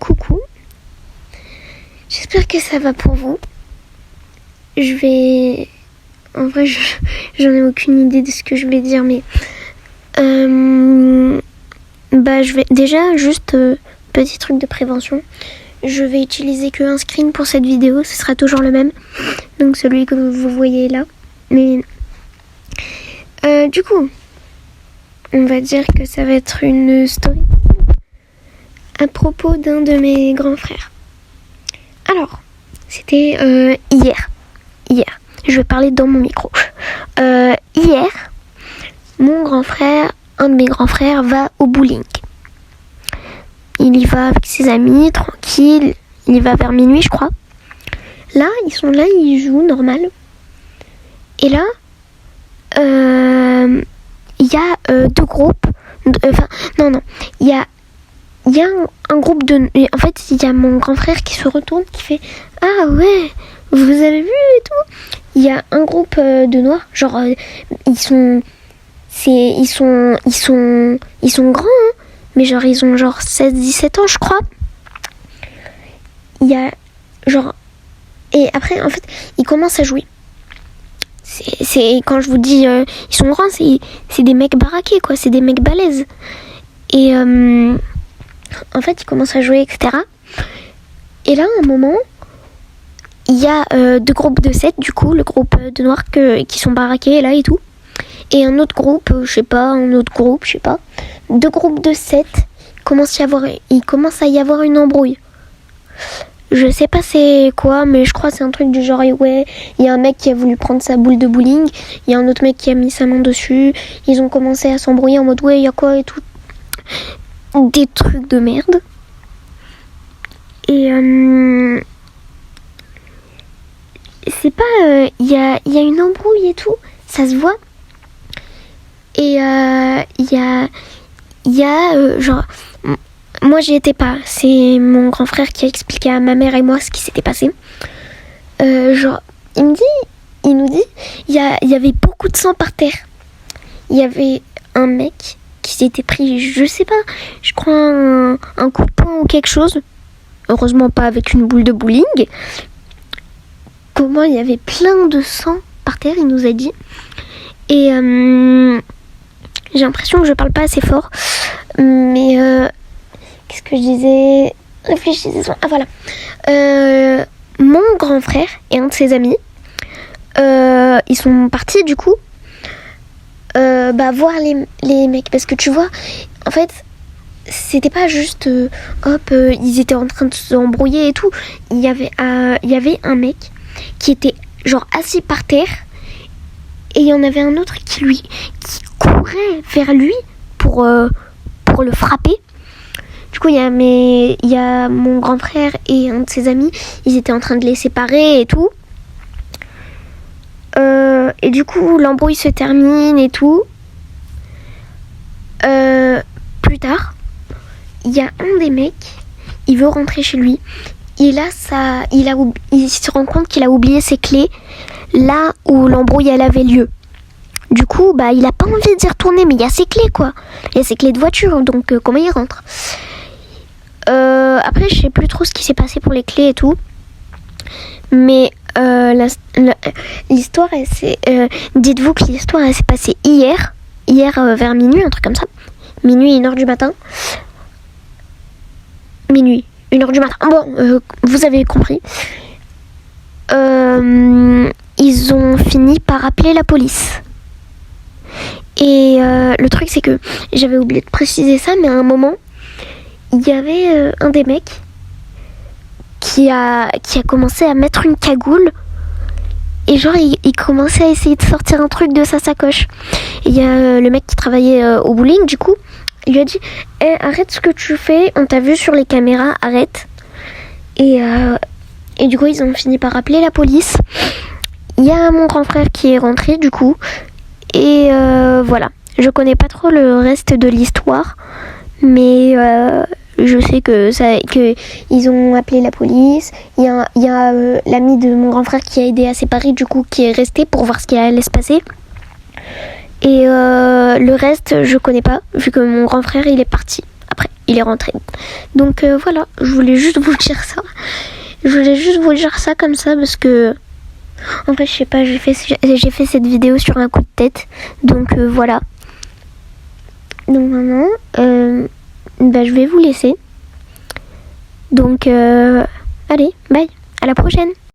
Coucou. J'espère que ça va pour vous. En vrai, j'en ai aucune idée de ce que je vais dire, mais... je vais... Déjà, juste, petit truc de prévention. Je vais utiliser qu'un screen pour cette vidéo, ce sera toujours le même. Donc celui que vous voyez là. Mais... du coup, on va dire que ça va être une story à propos d'un de mes grands frères. Alors, c'était hier. Je vais parler dans mon micro. Hier, un de mes grands frères va au bowling. Il y va avec ses amis, tranquille. Il y va vers minuit, je crois. Là, ils jouent normal. Et là, il y a deux groupes. Il y a un groupe de... En fait, il y a mon grand frère qui se retourne, qui fait « Ah ouais, vous avez vu et tout ?» Il y a un groupe de noirs, genre, ils sont grands, hein, mais genre, ils ont genre 16-17 ans, je crois. Il y a, genre... Et après, en fait, ils commencent à jouer. C'est quand je vous dis ils sont grands, c'est des mecs baraqués, quoi, c'est des mecs balèzes. Et... en fait, ils commencent à jouer, etc. Et là, à un moment, il y a deux groupes de 7, du coup, le groupe de noirs qui sont baraqués, là, et tout. Et un autre groupe, je sais pas. Deux groupes de 7, il commence à y avoir une embrouille. Je sais pas c'est quoi, mais je crois que c'est un truc du genre, ouais, il y a un mec qui a voulu prendre sa boule de bowling, il y a un autre mec qui a mis sa main dessus, ils ont commencé à s'embrouiller en mode, ouais, il y a quoi et tout. Des trucs de merde. Et c'est pas il y a une embrouille et tout, ça se voit. Et il y a genre, moi j'y étais pas, c'est mon grand frère qui a expliqué à ma mère et moi ce qui s'était passé. Genre il nous dit il y avait beaucoup de sang par terre. Il y avait un mec qui s'était pris, je sais pas, je crois un coup de poing ou quelque chose. Heureusement pas avec une boule de bowling. Comment il y avait plein de sang par terre, il nous a dit. Et j'ai l'impression que je parle pas assez fort. Mais qu'est-ce que je disais ? Réfléchissez. Ah voilà. Mon grand frère et un de ses amis, ils sont partis du coup voir les mecs, parce que tu vois, en fait, c'était pas juste ils étaient en train de s'embrouiller et tout. Il y avait un mec qui était genre assis par terre, et il y en avait un autre qui courait vers lui pour le frapper. Du coup, il y a mon grand frère et un de ses amis, ils étaient en train de les séparer et tout. Et du coup, l'embrouille se termine et tout. Plus tard, il y a un des mecs, il veut rentrer chez lui. Et là, il se rend compte qu'il a oublié ses clés là où l'embrouille elle avait lieu. Du coup, il a pas envie d'y retourner, mais il y a ses clés, quoi. Il y a ses clés de voiture, donc comment il rentre ? Après, je sais plus trop ce qui s'est passé pour les clés et tout. Mais l'histoire, dites-vous que l'histoire, elle s'est passée hier vers minuit, un truc comme ça. Minuit, 1h du matin. Minuit, 1h du matin. Bon, vous avez compris. Ils ont fini par appeler la police. Et le truc, c'est que j'avais oublié de préciser ça, mais à un moment, il y avait un des mecs qui a commencé à mettre une cagoule. Et genre, il commençait à essayer de sortir un truc de sa sacoche. Et il y a le mec qui travaillait au bowling, du coup, il lui a dit arrête ce que tu fais, on t'a vu sur les caméras, arrête. Et du coup, ils ont fini par appeler la police. Il y a mon grand frère qui est rentré, du coup. Et voilà. Je connais pas trop le reste de l'histoire, mais je sais que ils ont appelé la police. Il y a l'ami de mon grand frère qui a aidé à séparer, du coup, qui est resté pour voir ce qui allait se passer. Et le reste, je connais pas, vu que mon grand frère, il est parti après, il est rentré. Donc voilà, je voulais juste vous dire ça. Je voulais juste vous dire ça comme ça parce que en fait, je sais pas, j'ai fait cette vidéo sur un coup de tête. Donc voilà. Donc maintenant, je vais vous laisser. Donc allez, bye, à la prochaine.